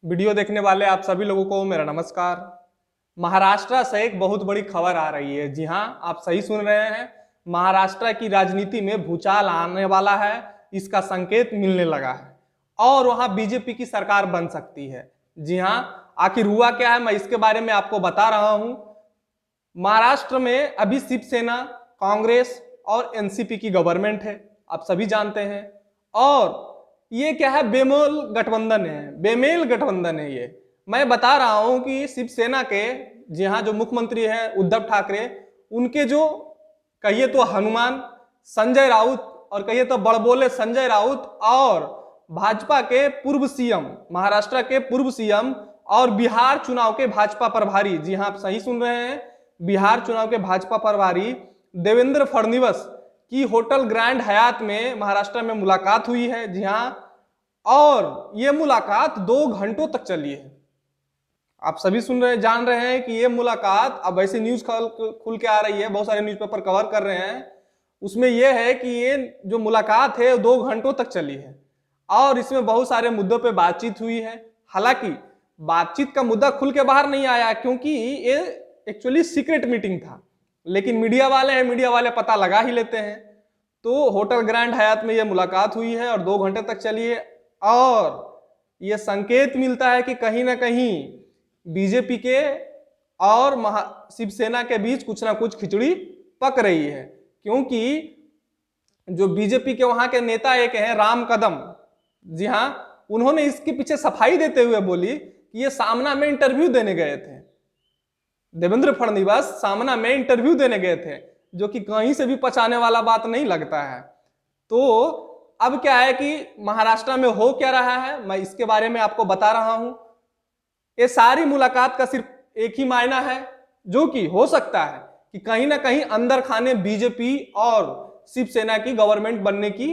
Video देखने वाले आप सभी लोगों को मेरा नमस्कार। महाराष्ट्र से एक बहुत बड़ी खबर आ रही है। जी हाँ, आप सही सुन रहे हैं। महाराष्ट्र की राजनीति में भूचाल आने वाला है, इसका संकेत मिलने लगा है और वहां बीजेपी की सरकार बन सकती है। जी हाँ, आखिर हुआ क्या है मैं इसके बारे में आपको बता रहा हूं। महाराष्ट्र में अभी शिवसेना, कांग्रेस और एनसीपी की गवर्नमेंट है, आप सभी जानते हैं। और ये क्या है, बेमेल गठबंधन है, बेमेल गठबंधन है। ये मैं बता रहा हूं कि शिवसेना के, जी हाँ, जो मुख्यमंत्री हैं उद्धव ठाकरे, उनके जो कहिए तो हनुमान संजय राउत और कहिए तो बड़बोले संजय राउत और भाजपा के पूर्व सीएम, महाराष्ट्र के पूर्व सीएम और बिहार चुनाव के भाजपा प्रभारी, जी हाँ आप सही सुन रहे हैं, बिहार चुनाव के भाजपा प्रभारी देवेंद्र फडणवीस की होटल ग्रैंड हयात में महाराष्ट्र में मुलाकात हुई है। जी हाँ, और ये मुलाकात 2 घंटों तक चली है। आप सभी सुन रहे जान रहे हैं कि ये मुलाकात, अब ऐसे न्यूज खुल के आ रही है, बहुत सारे न्यूज़पेपर कवर कर रहे हैं, उसमें यह है कि ये जो मुलाकात है 2 घंटों तक चली है और इसमें बहुत सारे मुद्दों पे बातचीत हुई है। हालांकि बातचीत का मुद्दा खुल के बाहर नहीं आया क्योंकि ये एक्चुअली सीक्रेट मीटिंग था, लेकिन मीडिया वाले हैं, मीडिया वाले पता लगा ही लेते हैं। तो होटल ग्रैंड हयात में ये मुलाकात हुई है और 2 घंटे तक चली है और ये संकेत मिलता है कि कहीं ना कहीं बीजेपी के और शिवसेना के बीच कुछ ना कुछ खिचड़ी पक रही है। क्योंकि जो बीजेपी के वहां के नेता एक हैं राम कदम, जी हाँ, उन्होंने इसके पीछे सफाई देते हुए बोली कि ये सामना में इंटरव्यू देने गए थे, देवेंद्र फडणवीस सामना में इंटरव्यू देने गए थे, जो कि कहीं से भी पचाने वाला बात नहीं लगता है। तो अब क्या है कि महाराष्ट्र में हो क्या रहा है मैं इसके बारे में आपको बता रहा हूं। ये सारी मुलाकात का सिर्फ एक ही मायना है, जो कि हो सकता है कि कहीं ना कहीं अंदर खाने बीजेपी और शिवसेना की गवर्नमेंट बनने की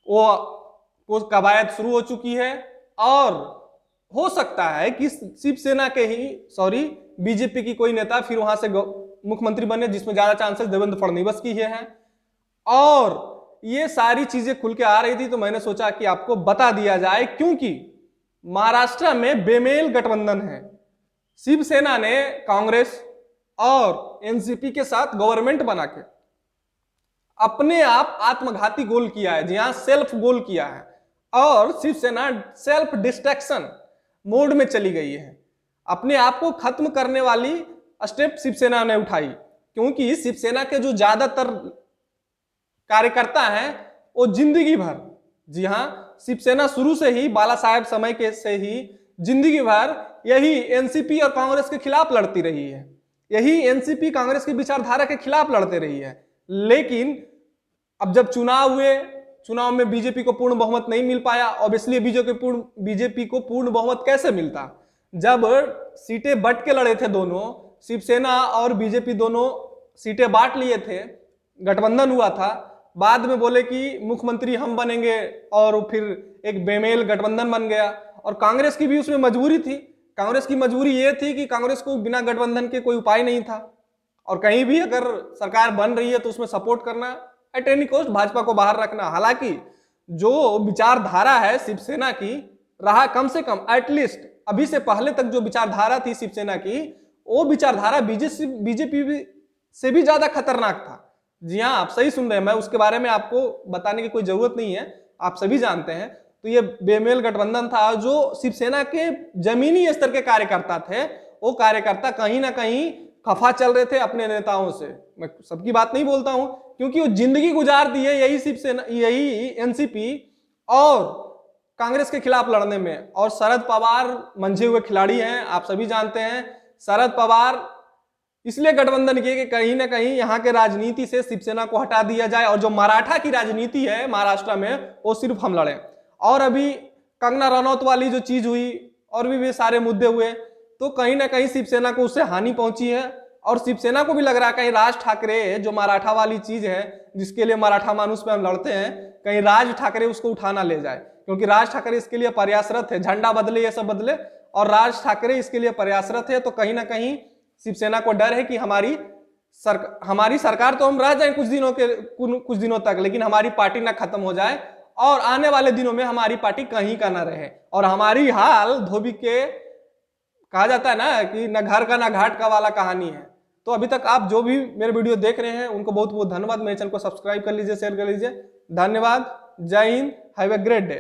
वो कवायद शुरू हो चुकी है और हो सकता है कि शिवसेना के ही बीजेपी की कोई नेता फिर वहां से मुख्यमंत्री बने, जिसमें ज्यादा चांसेस देवेंद्र फडणवीस की हैं। और ये सारी चीजें खुल के आ रही थी तो मैंने सोचा कि आपको बता दिया जाए, क्योंकि महाराष्ट्र में बेमेल गठबंधन है। शिवसेना ने कांग्रेस और एनसीपी के साथ गवर्नमेंट बना के अपने आप आत्मघाती गोल किया है, जी हां, सेल्फ गोल किया है। और शिवसेना सेल्फ डिस्ट्रैक्शन मोड में चली गई है, अपने आप को खत्म करने वाली स्टेप शिवसेना ने उठाई। क्योंकि शिवसेना के जो ज्यादातर कार्यकर्ता हैं वो जिंदगी भर, जी हां, शिवसेना शुरू से ही बाला साहेब समय के से ही जिंदगी भर यही एनसीपी और कांग्रेस के खिलाफ लड़ती रही है, यही एनसीपी कांग्रेस की विचारधारा के खिलाफ लड़ते रही है। लेकिन अब जब चुनाव हुए, चुनाव में बीजेपी को पूर्ण बहुमत नहीं मिल पाया। ऑब्वियसली बीजेपी को पूर्ण बहुमत कैसे मिलता, जब सीटें बंट के लड़े थे दोनों, शिवसेना और बीजेपी दोनों सीटें बांट लिए थे, गठबंधन हुआ था। बाद में बोले कि मुख्यमंत्री हम बनेंगे और फिर एक बेमेल गठबंधन बन गया। और कांग्रेस की भी उसमें मजबूरी थी, कांग्रेस की मजबूरी ये थी कि कांग्रेस को बिना गठबंधन के कोई उपाय नहीं था और कहीं भी अगर सरकार बन रही है तो उसमें सपोर्ट करना, एट एनी कॉस्ट भाजपा को बाहर रखना। हालांकि जो विचारधारा है शिवसेना की, रहा कम से कम एटलीस्ट अभी से पहले तक जो विचारधारा थी शिवसेना की, वो विचारधारा बीजेपी से भी ज्यादा खतरनाक था। जी हाँ, आप सही सुन रहे हैं, मैं उसके बारे में आपको बताने की कोई जरूरत नहीं है, आप सभी जानते हैं। तो ये बेमेल गठबंधन था। जो शिवसेना के जमीनी स्तर के कार्यकर्ता थे, वो कार्यकर्ता कहीं ना कहीं खफा चल रहे थे अपने नेताओं से। मैं सबकी बात नहीं बोलता हूं, क्योंकि वो जिंदगी गुजार दी है यही शिवसेना, यही एनसीपी और कांग्रेस के खिलाफ लड़ने में। और शरद पवार मंझे हुए खिलाड़ी हैं, आप सभी जानते हैं। शरद पवार इसलिए गठबंधन किए कि कहीं ना कहीं यहाँ के राजनीति से शिवसेना को हटा दिया जाए और जो मराठा की राजनीति है महाराष्ट्र में, वो सिर्फ हम लड़े। और अभी कंगना रनौत वाली जो चीज हुई और भी सारे मुद्दे हुए, तो कहीं ना कहीं शिवसेना को उससे हानि पहुंची है। और शिवसेना को भी लग रहा है कहीं राज ठाकरे जो मराठा वाली चीज है, जिसके लिए मराठा मानुस पे हम लड़ते हैं, कहीं राज ठाकरे उसको उठा ना ले जाए। क्योंकि राज ठाकरे इसके लिए प्रयासरत है, झंडा बदले ये सब बदले, और राज ठाकरे इसके लिए प्रयासरत है। तो कहीं ना कहीं शिवसेना को डर है कि हमारी सरकार तो हम रह जाए कुछ दिनों तक, लेकिन हमारी पार्टी ना खत्म हो जाए और आने वाले दिनों में हमारी पार्टी कहीं का ना रहे और हमारी हाल धोबी के, कहा जाता है ना कि न घर का ना घाट का वाला कहानी है। तो अभी तक आप जो भी मेरे वीडियो देख रहे हैं उनको बहुत बहुत धन्यवाद। मेरे चैनल को सब्सक्राइब कर लीजिए, शेयर कर लीजिए। धन्यवाद। जय Hind. Have a great day.